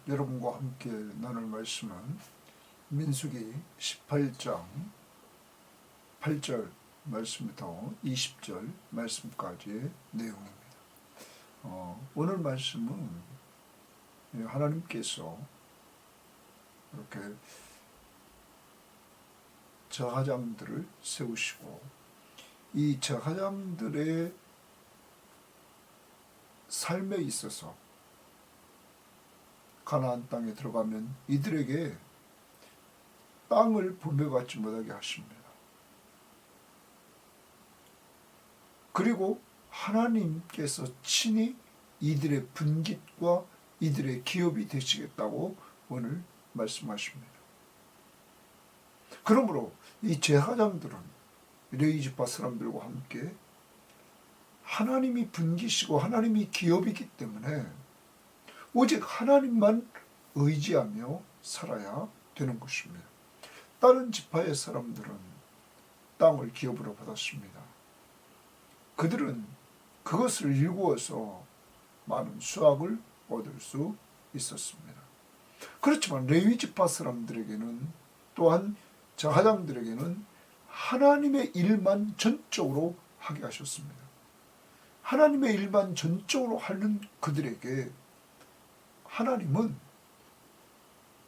여러분과 함께 나눌 말씀은 민수기 18장 8절 말씀부터 20절 말씀까지의 내용입니다. 오늘 말씀은 하나님께서 이렇게 저하장들을 세우시고 이 저하장들의 삶에 있어서 가나안 땅에 들어가면 이들에게 땅을 분배받지 못하게 하십니다. 그리고 하나님께서 친히 이들의 분깃과 이들의 기업이 되시겠다고 오늘 말씀하십니다. 그러므로 이 제사장들은 레위지파 사람들과 함께 하나님이 분깃이고 하나님이 기업이기 때문에 오직 하나님만 의지하며 살아야 되는 것입니다. 다른 지파의 사람들은 땅을 기업으로 받았습니다. 그들은 그것을 일구어서 많은 수확을 얻을 수 있었습니다. 그렇지만 레위지파 사람들에게는 또한 제사장들에게는 하나님의 일만 전적으로 하게 하셨습니다. 하나님의 일만 전적으로 하는 그들에게 하나님은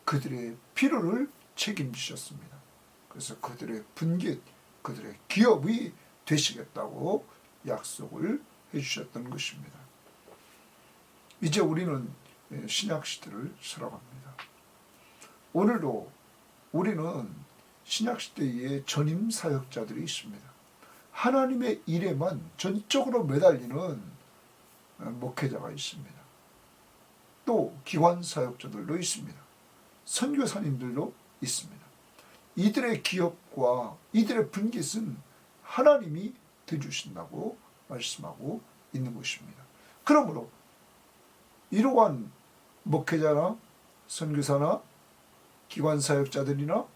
그들의 필요를 책임지셨습니다. 그래서 그들의 분깃, 그들의 기업이 되시겠다고 약속을 해주셨던 것입니다. 이제 우리는 신약시대를 살아갑니다. 오늘도 우리는 신약시대에 전임사역자들이 있습니다. 하나님의 일에만 전적으로 매달리는 목회자가 있습니다. 또 기관사역자들도 있습니다. 선교사님들도 있습니다. 이들의 기업과 이들의 분깃은 하나님이 되주신다고 말씀하고 있는 것입니다. 그러므로 이러한 목회자나 선교사나 기관사역자들이나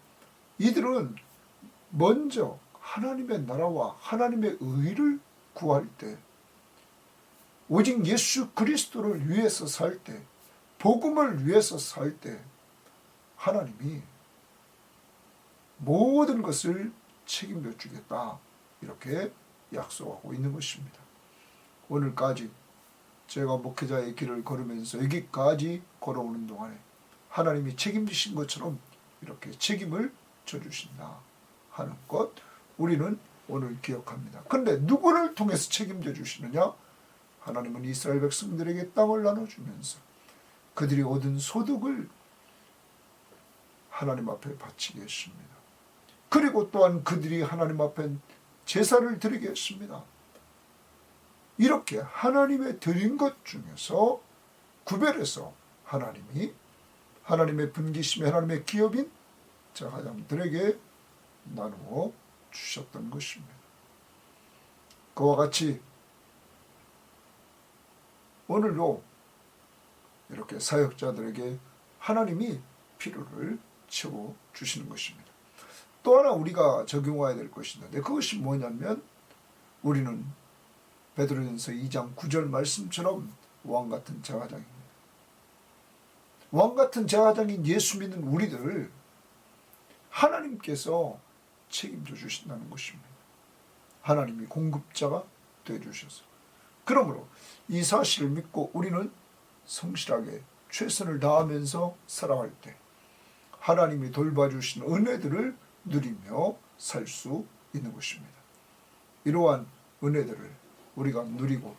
이들은 먼저 하나님의 나라와 하나님의 의를 구할 때, 오직 예수 그리스도를 위해서 살 때, 복음을 위해서 살 때 하나님이 모든 것을 책임져 주겠다, 이렇게 약속하고 있는 것입니다. 오늘까지 제가 목회자의 길을 걸으면서 여기까지 걸어오는 동안에 하나님이 책임지신 것처럼 이렇게 책임을 져주신다 하는 것, 우리는 오늘 기억합니다. 그런데 누구를 통해서 책임져 주시느냐? 하나님은 이스라엘 백성들에게 땅을 나눠주면서 그들이 얻은 소득을 하나님 앞에 바치게 했습니다. 그리고 또한 그들이 하나님 앞에 제사를 드리게 했습니다. 이렇게 하나님의 드린 것 중에서 구별해서 하나님이 하나님의 분깃심이 하나님의 기업인 제사장들에게 나누어 주셨던 것입니다. 그와 같이 오늘도 이렇게 사역자들에게 하나님이 필요를 채워 주시는 것입니다. 또 하나 우리가 적용해야 될 것이 있는데 그것이 뭐냐면 우리는 베드로전서 2장 9절 말씀처럼 왕같은 제사장입니다. 왕같은 제사장인 예수 믿는 우리들을 하나님께서 책임져 주신다는 것입니다. 하나님이 공급자가 되어주셔서. 그러므로 이 사실을 믿고 우리는 성실하게 최선을 다하면서 살아갈 때 하나님이 돌봐주신 은혜들을 누리며 살 수 있는 것입니다. 이러한 은혜들을 우리가 누리고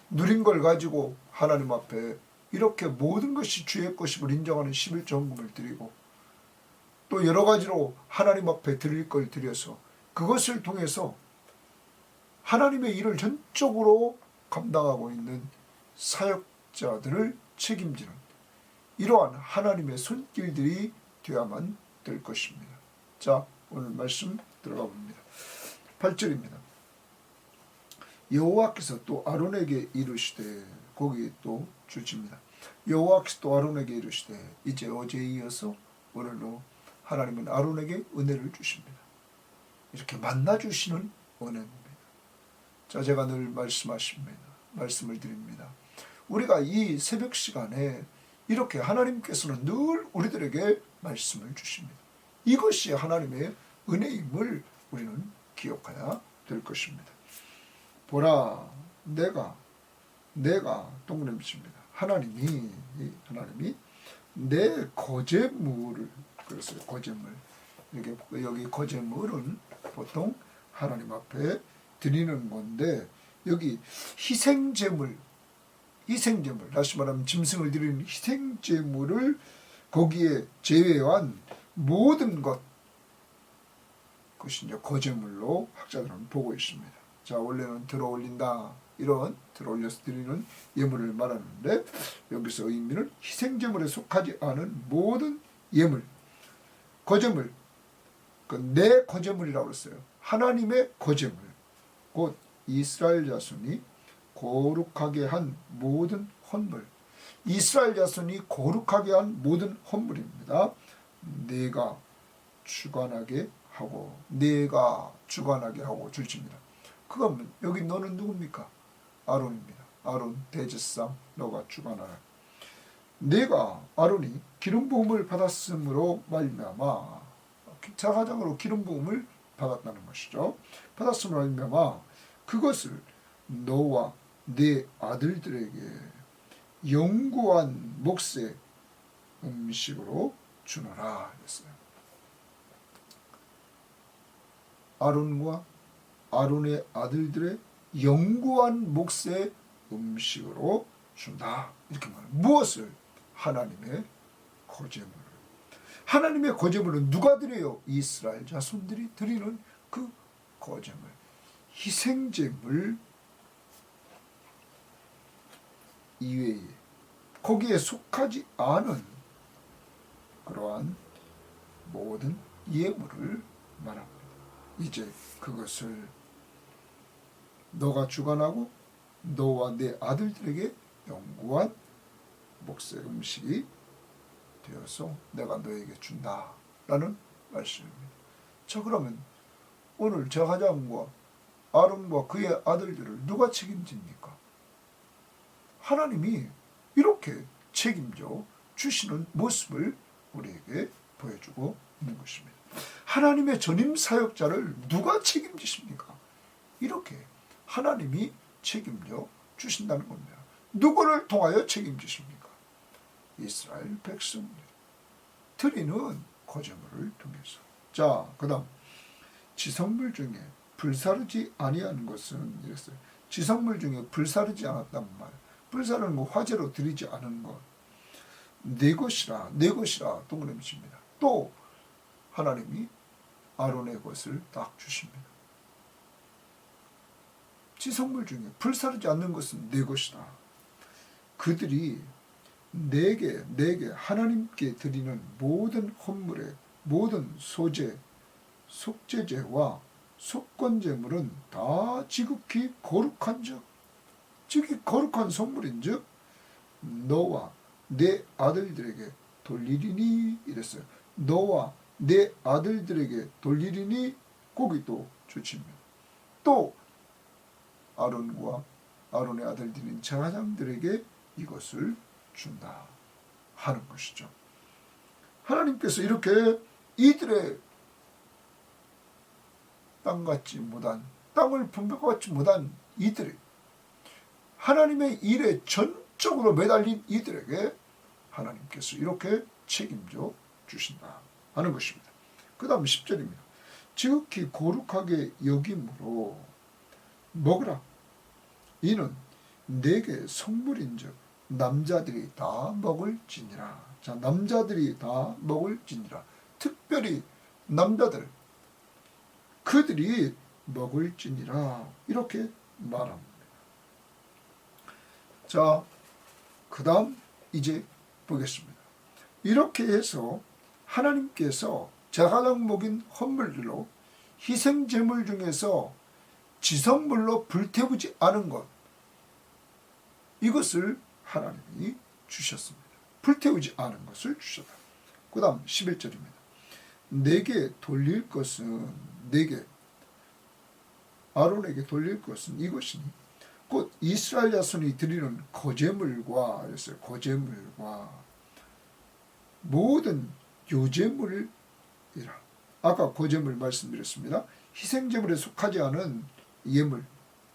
누린 걸 가지고 하나님 앞에 이렇게 모든 것이 주의 것임을 인정하는 11조 헌금을 드리고 또 여러 가지로 하나님 앞에 드릴 걸 드려서 그것을 통해서 하나님의 일을 전적으로 감당하고 있는 사역자들을 책임지는 이러한 하나님의 손길들이 되어야만 될 것입니다. 자, 오늘 말씀 들어가 봅니다. 8절입니다. 여호와께서 또 아론에게 이르시되, 거기에 또 주십니다. 여호와께서 또 아론에게 이르시되, 이제 어제에 이어서 오늘도 하나님은 아론에게 은혜를 주십니다. 이렇게 만나주시는 은혜입니다. 자, 제가 늘 말씀을 드립니다. 우리가 이 새벽 시간에 이렇게 하나님께서는 늘 우리들에게 말씀을 주십니다. 이것이 하나님의 은혜임을 우리는 기억해야 될 것입니다. 보라, 내가 동그라미칩니다. 하나님이 내 거제물을, 그래서 거제물, 이렇게 여기 거제물은 보통 하나님 앞에 드리는 건데, 여기 희생제물, 다시 말하면 짐승을 드리는 희생제물을 거기에 제외한 모든 것, 그것이 이제 거제물로 학자들은 보고 있습니다. 자, 원래는 들어올린다, 이런 들어올려서 드리는 예물을 말하는데, 여기서 의미는 희생제물에 속하지 않은 모든 예물, 거제물, 내 거제물이라고 했어요. 하나님의 거제물, 곧 이스라엘 자손이 거룩하게 한 모든 헌물, 이스라엘 자손이 거룩하게 한 모든 헌물입니다. 내가 주관하게 하고 줄집니다. 그건 여기 너는 누굽니까? 아론입니다. 아론 대제사장, 너가 주관하라. 아론이 기름 부음을 받았으므로 말미암아, 자가장으로 기름 부음을 받았다는 것이죠. 받았으므로 말미암아 그것을 너와 네 아들들에게 영구한 몫의 음식으로 주노라 했어요. 아론과 아론의 아들들의 영구한 몫의 음식으로 준다, 이렇게 말합니다. 무엇을? 하나님의 거제물을. 하나님의 거제물은 누가 드려요? 이스라엘 자손들이 드리는 그 거제물, 희생제물 이외에 거기에 속하지 않은 그러한 모든 예물을 말합니다. 이제 그것을 너가 주관하고 너와 내 아들들에게 영구한 몫의 음식이 되어서 내가 너에게 준다라는 말씀입니다. 자, 그러면 오늘 제사장과 아론과 그의 아들들을 누가 책임집니까? 하나님이 이렇게 책임져 주시는 모습을 우리에게 보여주고 있는 것입니다. 하나님의 전임 사역자를 누가 책임지십니까? 이렇게 하나님이 책임져 주신다는 겁니다. 누구를 통하여 책임지십니까? 이스라엘 백성들 드리는 거제물을 통해서. 자, 그 다음 지성물 중에 불사르지 아니하는 것은 이랬어요. 지성물 중에 불사르지 않았단 말, 불사르는 거 화제로 드리지 않은 것, 내 것이라 동그라미 칩니다. 또 하나님이 아론의 것을 딱 주십니다. 지성물 중에 불사르지 않는 것은 내 것이다. 그들이 내게 하나님께 드리는 모든 헌물의 모든 소제, 속죄제와 속건제물은 다 지극히 거룩한즉, 지극히 거룩한 선물인즉 너와 내 아들들에게 돌리리니 이랬어요. 너와 내 아들들에게 돌리리니 거기 또 주칩니다. 또 아론과 아론의 아들들인 제사장들에게 이것을 준다 하는 것이죠. 하나님께서 이렇게 이들의 땅을 분배받지 못한 이들이 하나님의 일에 전적으로 매달린 이들에게 하나님께서 이렇게 책임져 주신다 하는 것입니다. 그 다음 10절입니다. 지극히 거룩하게 여김으로 먹으라. 이는 내게 성물인즉 남자들이 다 먹을지니라. 자, 남자들이 다 먹을지니라. 특별히 남자들, 그들이 먹을지니라, 이렇게 말합니다. 자, 그 다음 이제 보겠습니다. 이렇게 해서 하나님께서 제사장 먹인 헌물들로 희생제물 중에서 지성물로 불태우지 않은 것, 이것을 하나님이 주셨습니다. 불태우지 않은 것을 주셨다. 그 다음 11절입니다. 내게 돌릴 것은, 아론에게 돌릴 것은 이것이니 곧 이스라엘 자손이 드리는 거제물과, 그랬어요. 거제물과 모든 요제물이라. 아까 고제물 말씀드렸습니다. 희생제물에 속하지 않은 예물,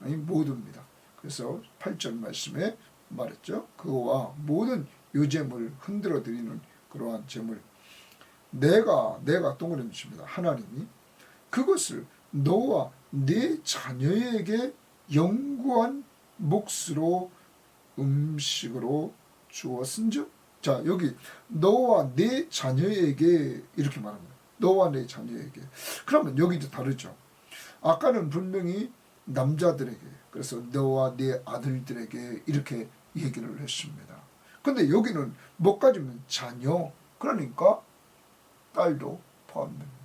아니 모두입니다. 그래서 8절 말씀에 말했죠. 그와 모든 요제물 흔들어 드리는 그러한 제물. 내가 동그라미 칩니다. 하나님이 그것을 너와 네 자녀에게 영구한 몫으로 음식으로 주었은즉. 자, 여기 너와 네 자녀에게 이렇게 말합니다. 너와 내 자녀에게. 그러면 여기도 다르죠. 아까는 분명히 남자들에게, 그래서 너와 네 아들들에게 이렇게 얘기를 했습니다. 근데 여기는 뭐까지면 자녀, 그러니까 딸도 포함됩니다.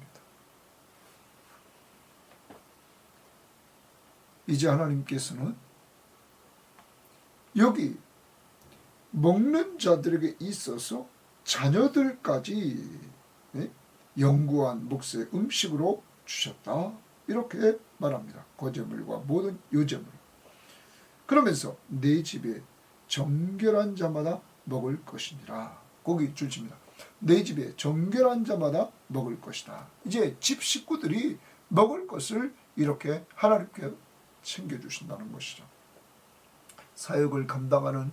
이제 하나님께서는 여기 먹는 자들에게 있어서 자녀들까지 영구한 몫의 음식으로 주셨다. 이렇게 말합니다. 고제물과 모든 요제물. 그러면서 내 집에 정결한 자마다 먹을 것이니라. 거기 줄칩니다. 내 집에 정결한 자마다 먹을 것이다. 이제 집 식구들이 먹을 것을 이렇게 하나님께 챙겨주신다는 것이죠. 사역을 감당하는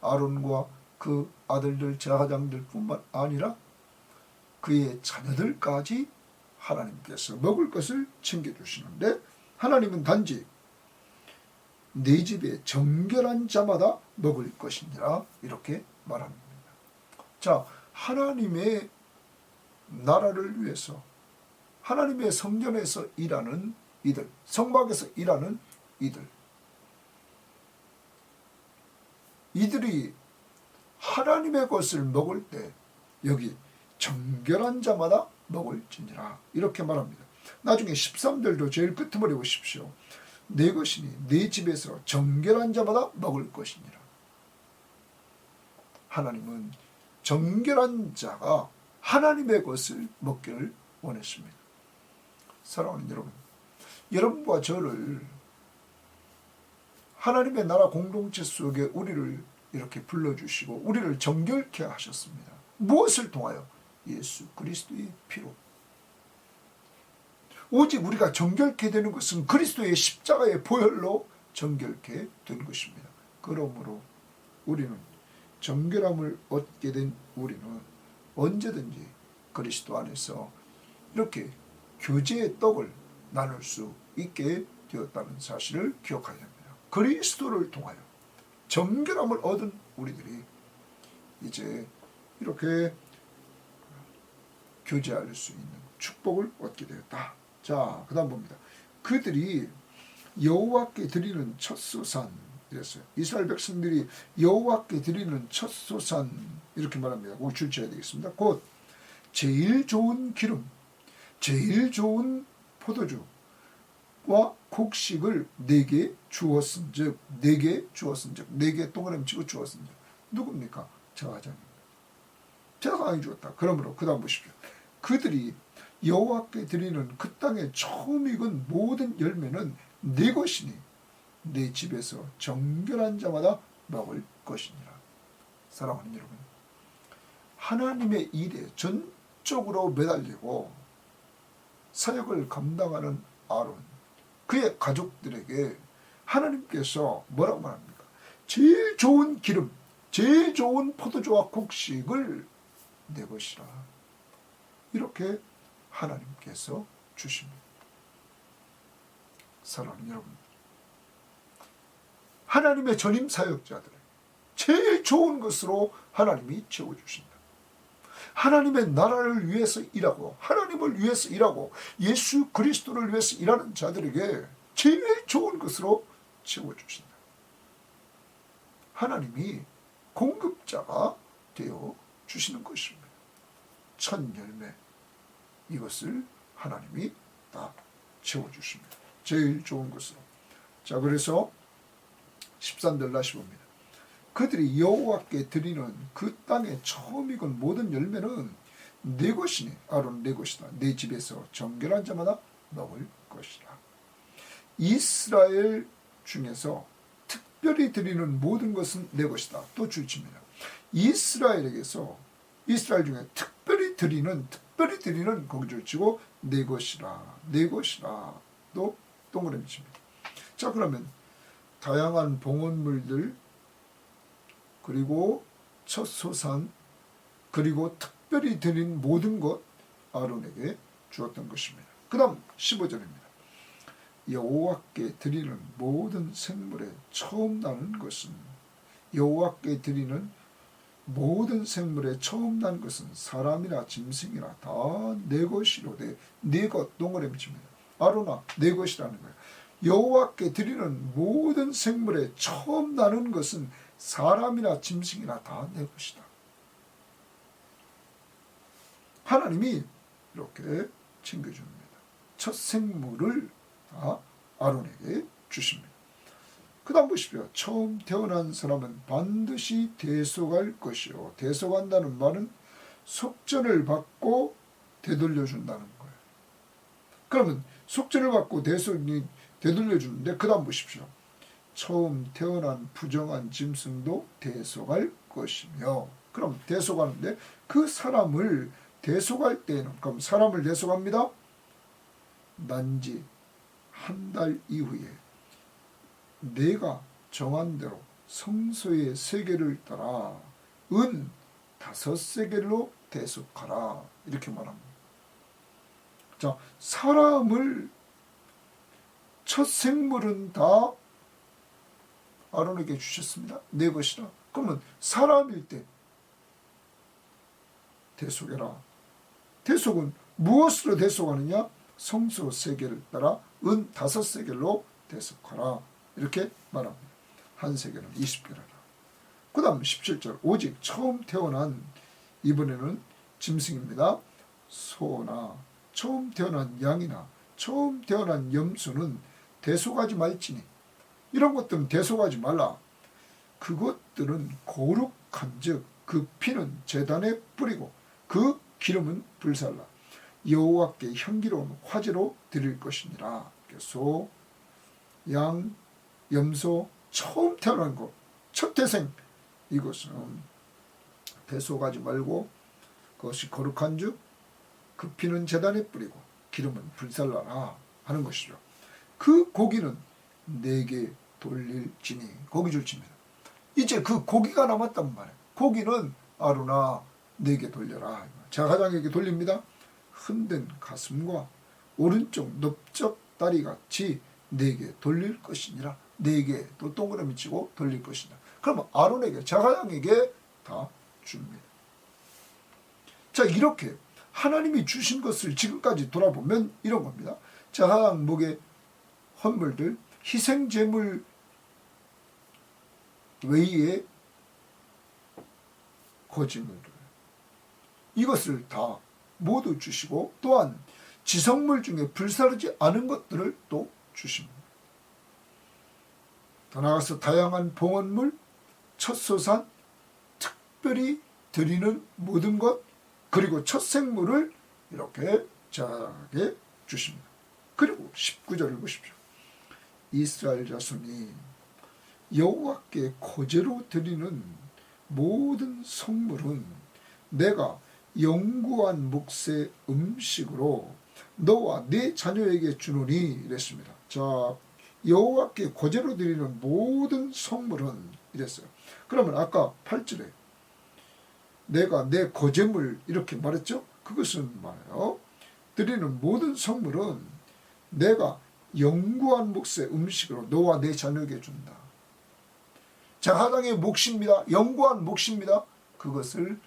아론과 그 아들들, 제사장들 뿐만 아니라 그의 자녀들까지 하나님께서 먹을 것을 챙겨주시는데, 하나님은 단지 내 집에 정결한 자마다 먹을 것이니라 이렇게 말합니다. 자, 하나님의 나라를 위해서, 하나님의 성전에서 일하는 이들, 성막에서 일하는 이들이 하나님의 것을 먹을 때 여기 정결한 자마다 먹을지니라 이렇게 말합니다. 나중에 13절도 제일 끝머리 보십시오. 내 것이니 내 집에서 정결한 자마다 먹을 것이니라. 하나님은 정결한 자가 하나님의 것을 먹기를 원했습니다. 사랑하는 여러분, 여러분과 저를 하나님의 나라 공동체 속에 우리를 이렇게 불러주시고 우리를 정결케 하셨습니다. 무엇을 통하여? 예수 그리스도의 피로. 오직 우리가 정결케 되는 것은 그리스도의 십자가의 보혈로 정결케 된 것입니다. 그러므로 우리는 정결함을 얻게 된 우리는 언제든지 그리스도 안에서 이렇게 교제의 떡을 나눌 수 있게 되었다는 사실을 기억해야 됩니다. 그리스도를 통하여 정결함을 얻은 우리들이 이제 이렇게 교제할 수 있는 축복을 얻게 되었다. 자, 그 다음 봅니다. 그들이 여호와께 드리는 첫 소산, 이랬어요. 이스라엘 백성들이 여호와께 드리는 첫 소산, 이렇게 말합니다. 꼭 줄쳐야 되겠습니다. 곧 제일 좋은 기름, 제일 좋은 포도주와 곡식을 내게 주었은즉, 내게 동그라미 치고 주었은즉. 누굽니까? 제사장입니다. 제사장이 주었다. 그러므로 그 다음 보십시오. 그들이 여호와께 드리는 그 땅에 처음 익은 모든 열매는 내 것이니 내 집에서 정결한 자마다 먹을 것이니라. 사랑하는 여러분, 하나님의 일에 전적으로 매달리고 사역을 감당하는 아론, 그의 가족들에게 하나님께서 뭐라고 말합니까? 제일 좋은 기름, 제일 좋은 포도주와 곡식을 내 것이라. 이렇게 하나님께서 주십니다. 사랑하는 여러분, 하나님의 전임 사역자들을 제일 좋은 것으로 하나님이 채워주신다. 하나님의 나라를 위해서 일하고 하나님을 위해서 일하고 예수 그리스도를 위해서 일하는 자들에게 제일 좋은 것으로 채워주신다. 하나님이 공급자가 되어 주시는 것입니다. 첫 열매, 이것을 하나님이 다 채워주십니다. 제일 좋은 것으로. 자, 그래서 13절 다시 봅니다. 그들이 여호와께 드리는 그 땅에 처음 익은 모든 열매는 내 것이니, 아론 내 것이다. 내 집에서 정결한 자마다 먹을 것이라. 이스라엘 중에서 특별히 드리는 모든 것은 내 것이다. 또 줄칩니다. 이스라엘에게서 이스라엘 중에 특별히 드리는 거기를 치고 내 것이라 또 동그라미 칩니다. 자, 그러면 다양한 봉헌물들, 그리고 첫 소산, 그리고 특별히 드린 모든 것 아론에게 주었던 것입니다. 그 다음 15절입니다. 여호와께 드리는 모든 생물에 처음 나는 것은, 여호와께 드리는 모든 생물에 처음 난 것은 사람이나 짐승이나 다 내 것이로되, 내 것 동그라미 칩니다. 아론아, 내 것이라는 거예요. 여호와께 드리는 모든 생물에 처음 나는 것은 사람이나 짐승이나 다 내 것이다. 하나님이 이렇게 챙겨줍니다. 첫 생물을 다 아론에게 주십니다. 그 다음 보십시오. 처음 태어난 사람은 반드시 대속할 것이요. 대속한다는 말은 속전을 받고 되돌려준다는 거예요. 그러면 속전을 받고 되돌려주는데, 그 다음 보십시오. 처음 태어난 부정한 짐승도 대속할 것이며, 그럼 대속하는데 그 사람을 대속할 때에는, 그럼 사람을 대속합니다. 난지 한 달 이후에 내가 정한 대로 성소의 세계를 따라 은 5세겔로 대속하라, 이렇게 말합니다. 자, 사람을, 첫 생물은 다 아론에게 주셨습니다. 내 것이라. 그러면 사람일 때 대속해라. 대속은 무엇으로 대속하느냐? 성소 세겔을 따라 은 5세겔로 대속하라, 이렇게 말합니다. 한 세겔은 20개라라. 그 다음 17절. 오직 처음 태어난, 이번에는 짐승입니다. 소나 처음 태어난 양이나 처음 태어난 염소는 대속하지 말지니, 이런 것들은 대속하지 말라. 그것들은 거룩한즉 그 피는 제단에 뿌리고 그 기름은 불살라. 여호와께 향기로운 화제로 드릴 것이니라. 소, 양, 염소, 처음 태어난 것, 첫 태생, 이것은 대속하지 말고 그것이 거룩한즉 그 피는 제단에 뿌리고 기름은 불살라라 하는 것이죠. 그 고기는 내게 돌릴지니, 고기 줄칩니다. 이제 그 고기가 남았단 말이에요. 고기는 아론아 내게 돌려라. 제사장에게 돌립니다. 흔든 가슴과 오른쪽 넓적 다리 같이 내게 돌릴 것이니라. 내게 또 동그라미 치고 돌릴 것이다. 그러면 아론에게, 제사장에게 다 줍니다. 자, 이렇게 하나님이 주신 것을 지금까지 돌아보면 이런 겁니다. 제사장 목의 헌물들, 희생제물 외에 거짓물들, 이것을 다 모두 주시고, 또한 지성물 중에 불사르지 않은 것들을 또 주십니다. 더 나아가서 다양한 봉헌물, 첫소산, 특별히 드리는 모든 것, 그리고 첫 생물을 이렇게 자게 주십니다. 그리고 19절을 보십시오. 이스라엘 자손이 여호와께 거제로 드리는 모든 성물은 내가 영구한 몫의 음식으로 너와 네 자녀에게 주노니, 이랬습니다. 자, 여호와께 거제로 드리는 모든 성물은 이랬어요. 그러면 아까 8절에 내가 내 거제물 이렇게 말했죠. 그것은 말이에요, 드리는 모든 성물은 내가 영구한 몫의 음식으로 너와 내 자녀에게 준다. 제사장의 몫입니다. 영구한 몫입니다. 그것을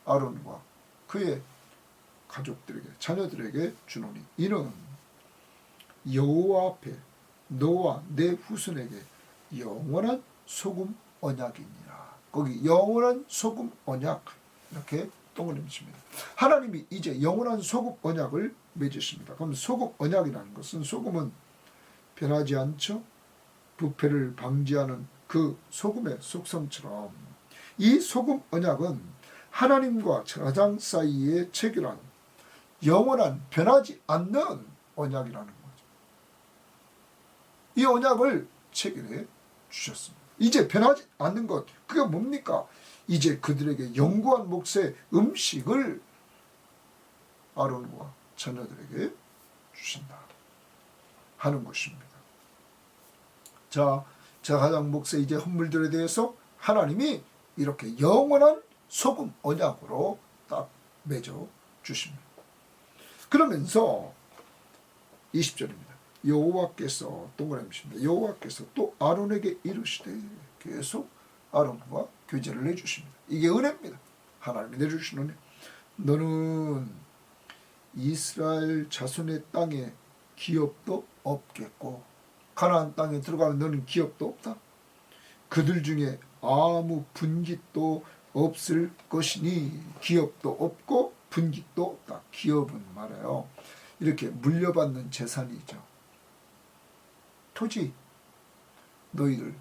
아론과 그의 가족들에게, 자녀들에게 주노니, 이는 여호와 앞에 너와 내 후손에게 영원한 소금 언약이니라. 거기 영원한 소금 언약, 이렇게 동그라미 칩니다. 하나님이 이제 영원한 소금 언약을 맺으십니다. 그럼 소금 언약이라는 것은, 소금은 변하지 않죠. 부패를 방지하는 그 소금의 속성처럼 이 소금 언약은 하나님과 제사장 사이에 체결한 영원한 변하지 않는 언약이라는 거죠. 이 언약을 체결해 주셨습니다. 이제 변하지 않는 것, 그게 뭡니까? 이제 그들에게 영구한 몫의 음식을 아론과 자녀들에게 주신다 하는 것입니다. 자, 제사장 몫의 이제 헌물들에 대해서 하나님이 이렇게 영원한 소금 언약으로 딱 맺어 주십니다. 그러면서 20절입니다. 여호와께서 동그라미십니다. 여호와께서 또 아론에게 이르시되, 계속 아론과 교제를 해주십니다. 이게 은혜입니다. 하나님이 내주시는 은혜. 너는 이스라엘 자손의 땅에 기업도 없겠고, 가나안 땅에 들어가면 너는 기업도 없다. 그들 중에 아무 분깃도 없을 것이니, 기업도 없고 분깃도 없다. 기업은 말이에요, 이렇게 물려받는 재산이죠. 토지, 너희들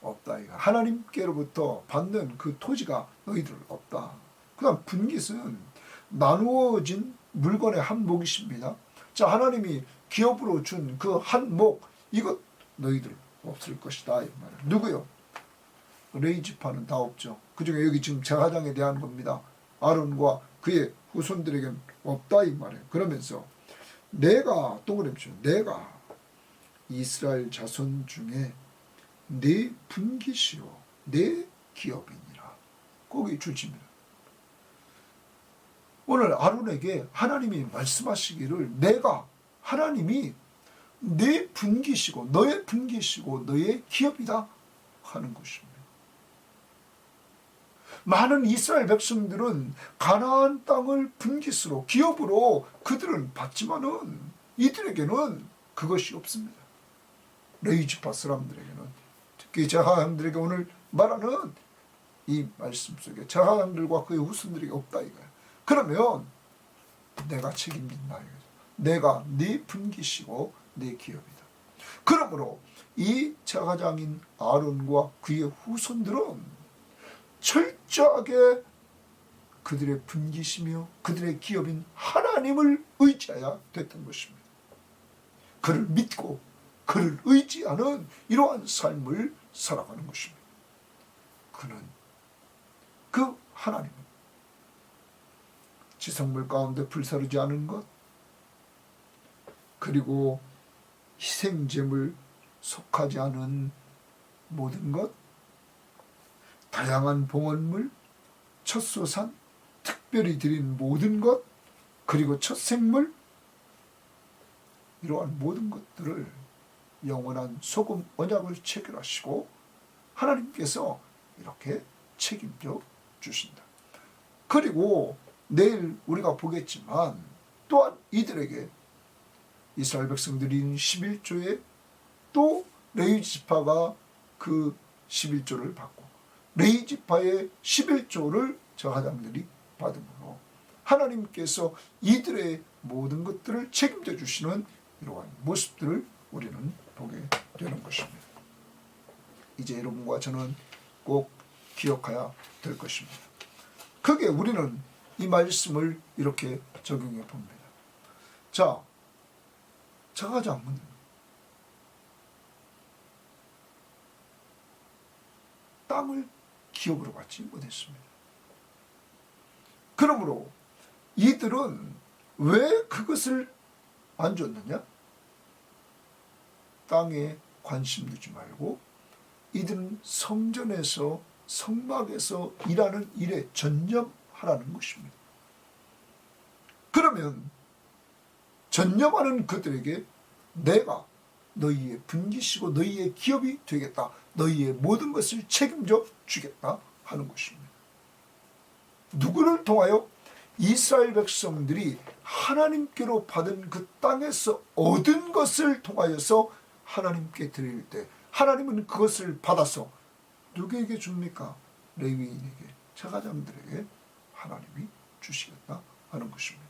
없다. 하나님께로부터 받는 그 토지가 너희들 없다. 그 다음 분깃은 나누어진 물건의 한 몫이십니다. 자, 하나님이 기업으로 준 그 한 몫, 이것 너희들 없을 것이다. 이 말은 누구요? 레위 지파는 다 없죠. 그중에 여기 지금 제사장에 대한 겁니다. 아론과 그의 후손들에게는 없다 이 말이에요. 그러면서 내가 동그라미죠. 내가 이스라엘 자손 중에 내 분깃이요 내 기업이니라. 거기 주십니다. 오늘 아론에게 하나님이 말씀하시기를, 내가 하나님이 내 분깃이고 너의 분깃이고 너의 기업이다 하는 것입니다. 많은 이스라엘 백성들은 가나안 땅을 분깃으로 기업으로 그들은 받지만은 이들에게는 그것이 없습니다. 레위 지파 사람들에게는, 특히 제사장들에게 오늘 말하는 이 말씀 속에 제사장들과 그의 후손들에게 없다 이거야. 그러면 내가 책임진다 이거죠. 내가 네 분깃이고 네 기업이다. 그러므로 이 제사장인 아론과 그의 후손들은 철저하게 그들의 분깃이며 그들의 기업인 하나님을 의지해야 됐던 것입니다. 그를 믿고 그를 의지하는 이러한 삶을 살아가는 것입니다. 그 하나님은 지성물 가운데 불사르지 않은 것, 그리고 희생제물 속하지 않은 모든 것, 다양한 봉헌물, 첫소산, 특별히 드린 모든 것, 그리고 첫 생물, 이러한 모든 것들을 영원한 소금 언약을 체결하시고 하나님께서 이렇게 책임져 주신다. 그리고 내일 우리가 보겠지만 또한 이들에게 이스라엘 백성들이 11조에 또 레위 지파가 그 11조를 받고 레위 지파의 11조를 제사장들이 받음으로 하나님께서 이들의 모든 것들을 책임져 주시는 이러한 모습들을 우리는 보게 되는 것입니다. 이제 여러분과 저는 꼭 기억해야 될 것입니다. 크게 우리는 이 말씀을 이렇게 적용해 봅니다. 자, 제사장은 땅을 기업으로 받지 못했습니다. 그러므로 이들은 왜 그것을 안 줬느냐? 땅에 관심 두지 말고 이들은 성전에서 성막에서 일하는 일에 전념하라는 것입니다. 그러면 전념하는 그들에게 내가 너희의 분깃이고 너희의 기업이 되겠다, 너희의 모든 것을 책임져 주겠다 하는 것입니다. 누구를 통하여? 이스라엘 백성들이 하나님께로 받은 그 땅에서 얻은 것을 통하여서 하나님께 드릴 때 하나님은 그것을 받아서 누구에게 줍니까? 레위인에게, 제사장들에게 하나님이 주시겠다 하는 것입니다.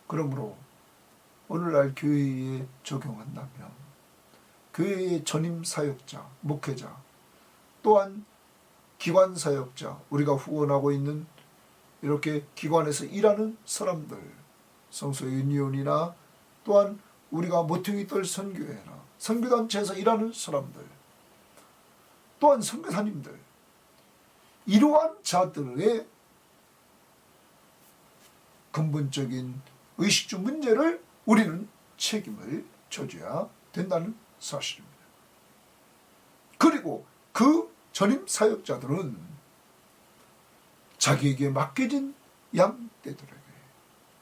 그러므로 오늘날 교회에 적용한다면 교회의 전임 사역자, 목회자, 또한 기관 사역자, 우리가 후원하고 있는 이렇게 기관에서 일하는 사람들, 성서 유니온이나 또한 우리가 모퉁이 뜰 선교회나 선교단체에서 일하는 사람들, 또한 선교사님들, 이러한 자들의 근본적인 의식주 문제를 우리는 책임을 져줘야 된다는 사실입니다. 그리고 그 전임 사역자들은 자기에게 맡겨진 양떼들에게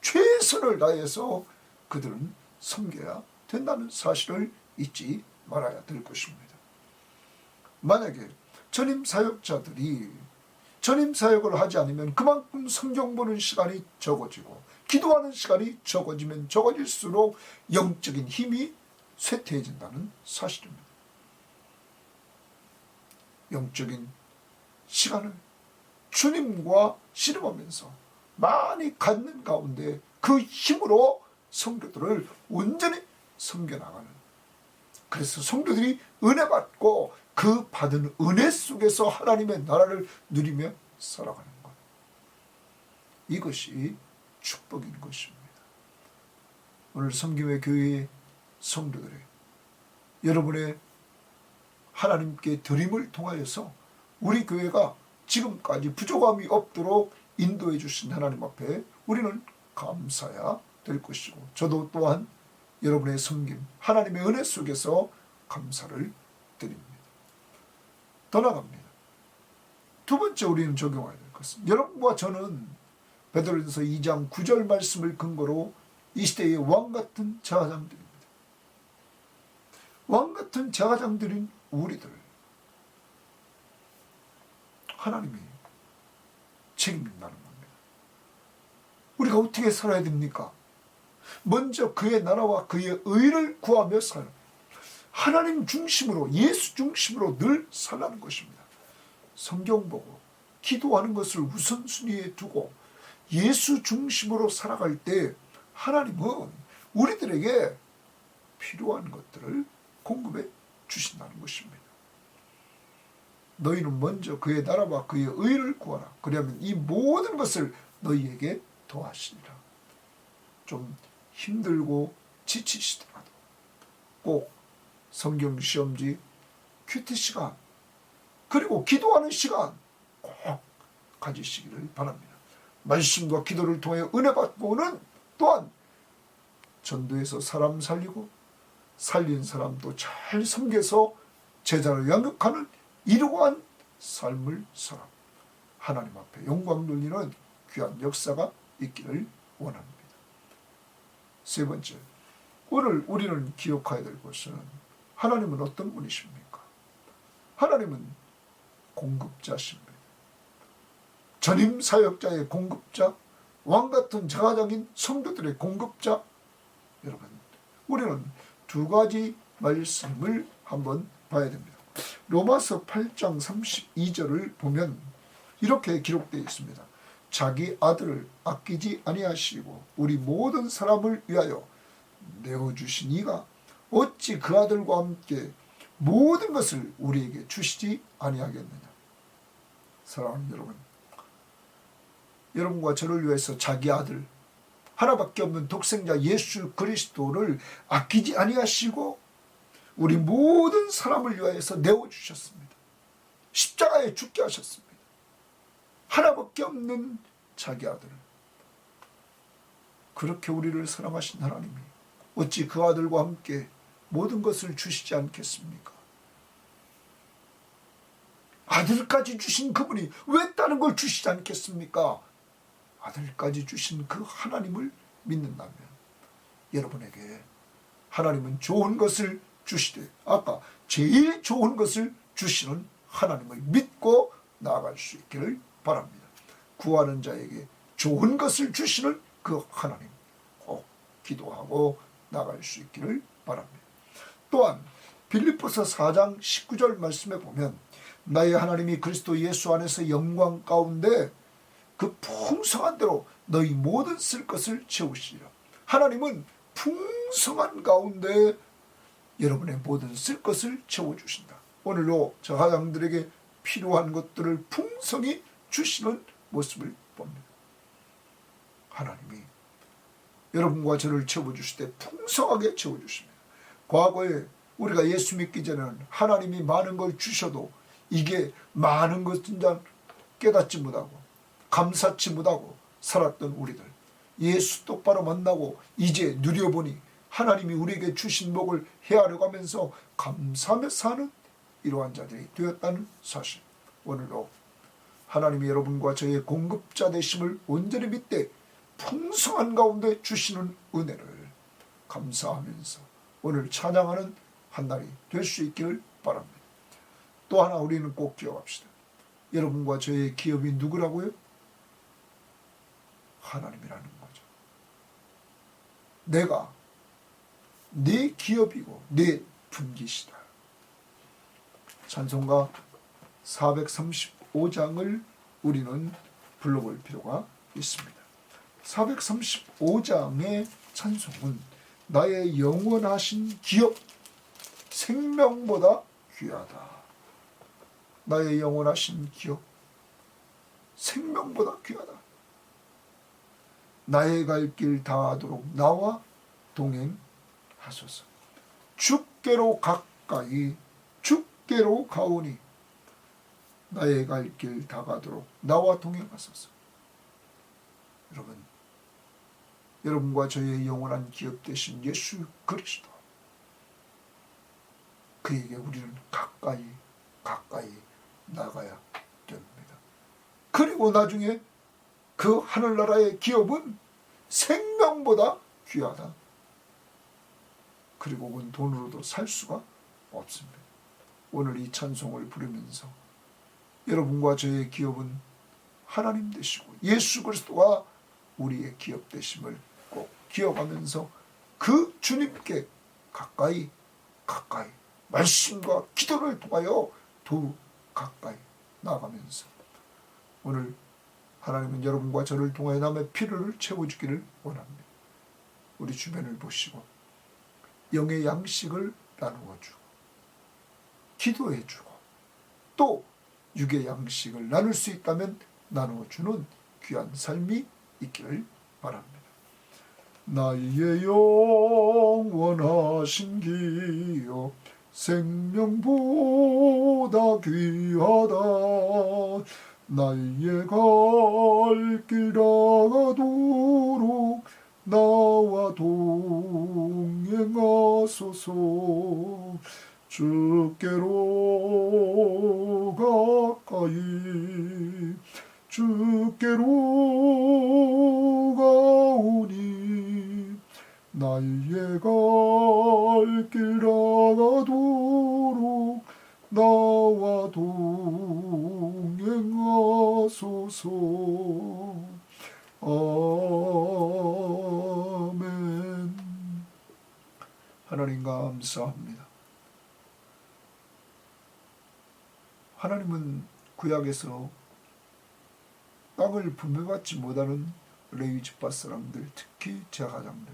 최선을 다해서 그들은 섬겨야 된다는 사실을 잊지 말아야 될 것입니다. 만약에 전임 사역자들이 전임 사역을 하지 않으면 그만큼 성경 보는 시간이 적어지고 기도하는 시간이 적어지면 적어질수록 영적인 힘이 쇠퇴해진다는 사실입니다. 영적인 시간을 주님과 씨름하면서 많이 갖는 가운데 그 힘으로 성도들을 온전히 섬겨나가는, 그래서 성도들이 은혜 받고 그 받은 은혜 속에서 하나님의 나라를 누리며 살아가는 것, 이것이 축복인 것입니다. 오늘 섬김의 교회의 성도들의 여러분의 하나님께 드림을 통하여서 우리 교회가 지금까지 부족함이 없도록 인도해 주신 하나님 앞에 우리는 감사해야 될 것이고, 저도 또한 여러분의 섬김, 하나님의 은혜 속에서 감사를 드립니다. 더 나갑니다. 두 번째 우리는 적용해야 될 것은, 여러분과 저는 베드로전서 2장 9절 말씀을 근거로 이 시대의 왕같은 제사장들입니다. 왕같은 제사장들인 우리들, 하나님이 책임진다는 겁니다. 우리가 어떻게 살아야 됩니까? 먼저 그의 나라와 그의 의를 구하며 살아야, 하나님 중심으로, 예수 중심으로 늘 살라는 것입니다. 성경 보고 기도하는 것을 우선순위에 두고 예수 중심으로 살아갈 때 하나님은 우리들에게 필요한 것들을 공급해 주신다는 것입니다. 너희는 먼저 그의 나라와 그의 의를 구하라. 그러면 이 모든 것을 너희에게 더하시리라. 좀 힘들고 지치시더라도 꼭 성경 시험지, 큐티 시간, 그리고 기도하는 시간 꼭 가지시기를 바랍니다. 말씀과 기도를 통해 은혜 받고는 또한 전도해서 사람 살리고 살린 사람도 잘 섬겨서 제자를 양육하는 이러한 삶을 살아 하나님 앞에 영광 돌리는 귀한 역사가 있기를 원합니다. 세 번째, 오늘 우리는 기억해야 될 것은, 하나님은 어떤 분이십니까? 하나님은 공급자십니다. 전임 사역자의 공급자, 왕같은 제사장인 성도들의 공급자. 여러분, 우리는 두 가지 말씀을 한번 봐야 됩니다. 로마서 8장 32절을 보면 이렇게 기록되어 있습니다. 자기 아들을 아끼지 아니하시고 우리 모든 사람을 위하여 내어주신 이가 어찌 그 아들과 함께 모든 것을 우리에게 주시지 아니하겠느냐. 사랑하는 여러분, 여러분과 저를 위해서 자기 아들, 하나밖에 없는 독생자 예수 그리스도를 아끼지 아니하시고 우리 모든 사람을 위하여서 내어주셨습니다. 십자가에 죽게 하셨습니다. 하나밖에 없는 자기 아들을. 그렇게 우리를 사랑하신 하나님이 어찌 그 아들과 함께 모든 것을 주시지 않겠습니까? 아들까지 주신 그분이 왜 다른 걸 주시지 않겠습니까? 아들까지 주신 그 하나님을 믿는다면 여러분에게 하나님은 좋은 것을 주시되, 아까 제일 좋은 것을 주시는 하나님을 믿고 나아갈 수 있기를 바랍니다. 구하는 자에게 좋은 것을 주시는 그 하나님 꼭 기도하고 나아갈 수 있기를 바랍니다. 또한 빌립보서 4장 19절 말씀에 보면 나의 하나님이 그리스도 예수 안에서 영광 가운데 그 풍성한 대로 너희 모든 쓸 것을 채우시리라. 하나님은 풍성한 가운데 여러분의 모든 쓸 것을 채워주신다. 오늘도 제사장들에게 필요한 것들을 풍성히 주시는 모습을 봅니다. 하나님이 여러분과 저를 채워주실 때 풍성하게 채워주십니다. 과거에 우리가 예수 믿기 전에는 하나님이 많은 걸 주셔도 이게 많은 것인 줄 깨닫지 못하고 감사치 못하고 살았던 우리들, 예수 똑바로 만나고 이제 누려보니 하나님이 우리에게 주신 복을 헤아려 가면서 감사하며 사는 이러한 자들이 되었다는 사실, 오늘도 하나님이 여러분과 저의 공급자 되심을 온전히 믿되 풍성한 가운데 주시는 은혜를 감사하면서 오늘 찬양하는 한 날이 될 수 있기를 바랍니다. 또 하나 우리는 꼭 기억합시다. 여러분과 저의 기업이 누구라고요? 하나님이라는 거죠. 내가 내 기업이고 내 분깃이다. 찬송가 435장을 우리는 불러볼 필요가 있습니다. 435장의 찬송은 나의 영원하신 기업, 생명보다 귀하다. 나의 영원하신 기업, 생명보다 귀하다. 나의 갈 길 다하도록 나와 동행하소서. 주께로 가까이 주께로 가오니 나의 갈 길 다가도록 나와 동행하소서. 여러분, 여러분과 저의 영원한 기업 되신 예수 그리스도, 그에게 우리는 가까이 나가야 됩니다. 그리고 나중에 그 하늘나라의 기업은 생명보다 귀하다. 그리고 그건 돈으로도 살 수가 없습니다. 오늘 이 찬송을 부르면서 여러분과 저의 기업은 하나님 되시고 예수 그리스도가 우리의 기업 되심을 꼭 기억하면서 그 주님께 가까이 말씀과 기도를 통하여 더욱 가까이 나아가면서 오늘 하나님은 여러분과 저를 통하여 남의 필요를 채워주기를 원합니다. 우리 주변을 보시고 영의 양식을 나누어주고 기도해주고 또 육의 양식을 나눌 수 있다면 나누어주는 귀한 삶이 있기를 바랍니다. 나의 영원하신 기업, 생명보다 귀하다. 나의 갈 길 다가도록 나와 동행하소서. 주께로 가까이 주께로 가오니 나의 갈 길 다가도록 나와 동행하소서. 아멘. 하나님 감사합니다. 하나님은 구약에서 땅을 분배받지 못하는 레위 지파 사람들, 특히 제사장들,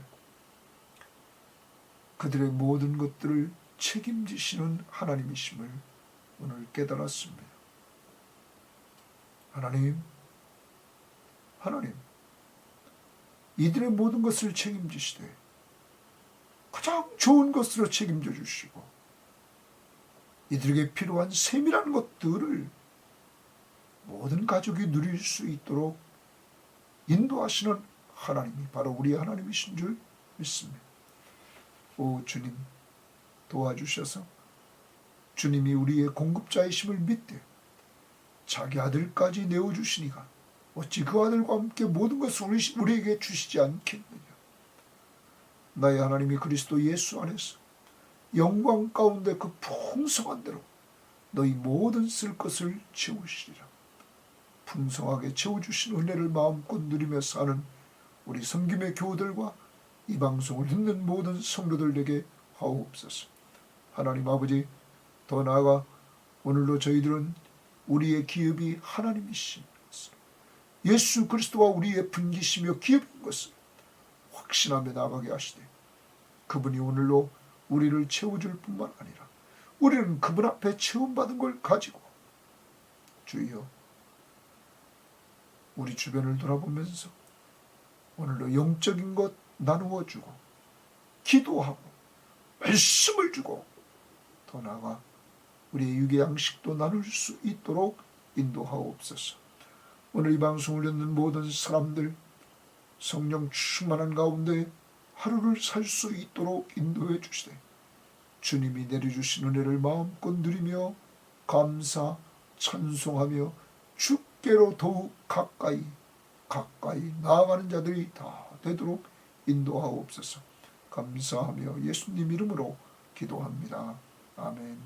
그들의 모든 것들을 책임지시는 하나님이심을 오늘 깨달았습니다. 하나님, 이들의 모든 것을 책임지시되 가장 좋은 것으로 책임져 주시고 이들에게 필요한 세밀한 것들을 모든 가족이 누릴 수 있도록 인도하시는 하나님이 바로 우리의 하나님이신 줄 믿습니다. 오 주님, 도와주셔서 주님이 우리의 공급자이심을 믿되 자기 아들까지 내어주시니가 어찌 그 아들과 함께 모든 것을 우리에게 주시지 않겠느냐. 나의 하나님이 그리스도 예수 안에서 영광 가운데 그 풍성한 대로 너희 모든 쓸 것을 채우시리라. 풍성하게 채워주신 은혜를 마음껏 누리며 사는 우리 섬김의 교우들과 이 방송을 듣는 모든 성도들에게 하옵소서. 하나님 아버지, 더 나아가 오늘도 저희들은 우리의 기업이 하나님이신 것을, 예수 그리스도가 우리의 분기시며 기업인 것을 확신하며 나가게 하시되 그분이 오늘로 우리를 채워줄 뿐만 아니라 우리는 그분 앞에 체험받은 걸 가지고 주여 우리 주변을 돌아보면서 오늘도 영적인 것 나누어 주고 기도하고 말씀을 주고 더 나아가 우리의 육의 양식도 나눌 수 있도록 인도하옵소서. 오늘 이 방송을 듣는 모든 사람들 성령 충만한 가운데 하루를 살 수 있도록 인도해 주시되 주님이 내려주신 은혜를 마음껏 누리며 감사 찬송하며 주께로 더욱 가까이 나아가는 자들이 다 되도록 인도하옵소서. 감사하며 예수님 이름으로 기도합니다. 아멘.